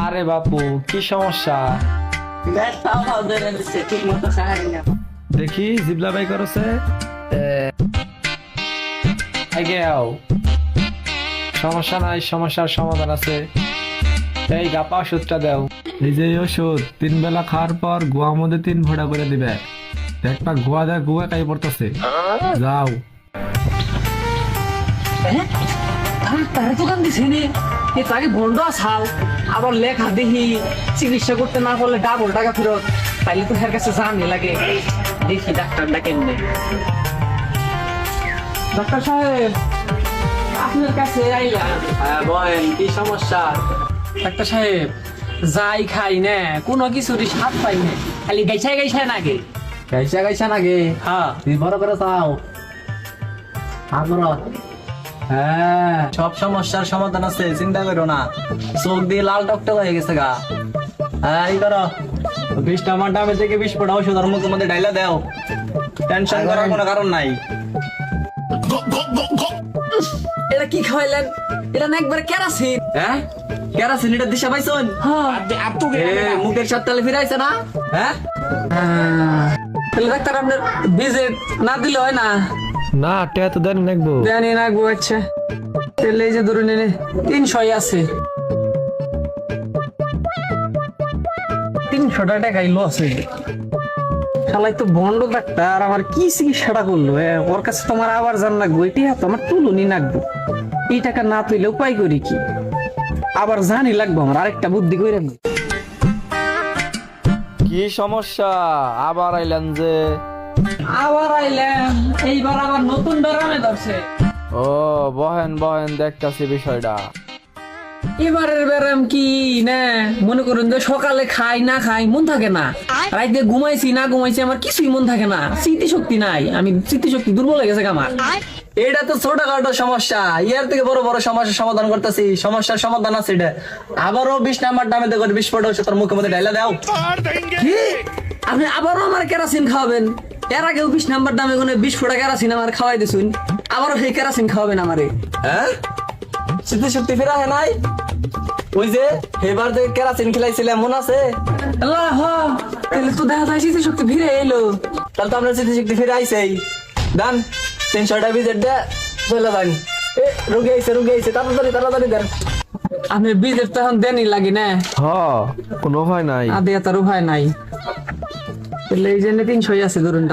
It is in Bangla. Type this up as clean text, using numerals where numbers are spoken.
আরে বাপু কি সমস্যা? দেখি জিবলা ভাই করছে সমস্যা নাই, সমস্যার সমাধান আছে। এই গাপা ওষুধটা দাও। এই যে ওষুধ 3 বেলা খাওয়ার পর গোয়া মধ্যে 3 ফোঁটা করে দিবে। দেখবা গোয়া দেয় গোয়া কাই পড়তেছে। যাও। তার দোকান দিছে নে তাকে বন্ধ আসাল আবার লেখা দেখি চিকিৎসা করতে না পারলে ডাবল টাকা ফেরত তাইলে তো হের কাছে জানি লাগে। দেখি ডাক্তারটা কেমনে। ডাক্তার সাহেব আপনার কাছে আইলাম। হ্যাঁ বলেন কি সমস্যা? ডাক্তার সাহেব যাই খাই না কোনো কিছুরই স্বাদ পাই না, খালি গাইছাই গাইছাই নাগে। গাইছা গাইছা নাকি? হ্যাঁ তুই বড় করে চাও। হ্যাঁ সব সমস্যার সমাধান আছে, চিন্তা করো না। চোখ দিয়ে লাল টকটক হয়ে গেছে গা। হ্যাঁ এই করো 20টা আমার দামে থেকে 20 ফোঁটা ওষুধ আর মুখের মধ্যে ডাইলা দাও। টেনশন করার কোনো কারণ নাই। এটা কি খাওয়াইলেন? এটা না একবারে কেরাসিন। হ্যাঁ কেরাসিন এটা দিশা পাইছন? মুখের সাথে তালে ফিরাইছে না? হ্যাঁ তাহলে ডাক্তার আপনার ভিজিট না দিলে হয় না? না টেয়া তো দেন নাকবো। জানি না গো। আচ্ছা তাহলে এই যে ধরুন এনে 300 আছে। 300 টাকা লস হয়ে শালাই তো বন্ড ডাক্তার আমার কি চিকিৎসাটা করলো। ওর কাছে তোমার আবার জান লাগবো, এটি তো আমার তুলনি লাগবো। এই টাকা না তুইলে উপায় করি কি? আবার জানি লাগবো আমার আরেকটা বুদ্ধি করে। কি সমস্যা আবার আইলেন যে? আবার আইলাম, এইবার আবার নতুন ডরামে ধরছে। ও বহেন বহেন দেখতাছি বিষয়টা। এবারের ব্যারাম কি না মনে করুন যে সকালে খাই না খাই মন থাকে না, রাইতে ঘুমাইছি না ঘুমাইছি আমার কিছুই মন থাকে না, স্মৃতি শক্তি নাই, আমি স্মৃতি শক্তি দুর্বল হয়ে গেছে আমার। এটা তো ছোটখাটো সমস্যা, ইয়ার থেকে বড় বড় সমস্যার সমাধান করতেছি। সমস্যার সমাধান আছে এটা। আবারও 20 নাম্বার দামে দেখো 20 ফোঁটা ওষুধ তোর মুখের মধ্যে ডাইলা দাও। কি আপনি আবারও আমার কেরাসিন খাওয়াবেন? এর আগেও 20 নাম্বার দামে কোনো 20 ফোঁটা কেরাসিন আমার খাওয়াই দিছুন, আবারও সেই কেরাসিন খাওয়াবেন আমারে? হ্যাঁ স্মৃতি শক্তি ফেরা হয় নাই? ওই যে এবার থেকে কেরাসিন খেলাইছিলে মন আছে? আল্লাহ তাহলে তো দেখা যায় স্মৃতি শক্তি ফিরে এলো। তাহলে তো আপনার স্মৃতি শক্তি ফিরে আইসেই। ডান 300টা ভিজিট দে চলে যান। রুগী আইছে তাড়াতাড়ি তাড়াতাড়ি দেন। আপনি বিজের তো এখন দেনই লাগে না, হ কোনো ভয় নাই। আদে তার উপায় নাই। তাহলে এই জন্য 300 আছে ধরুন।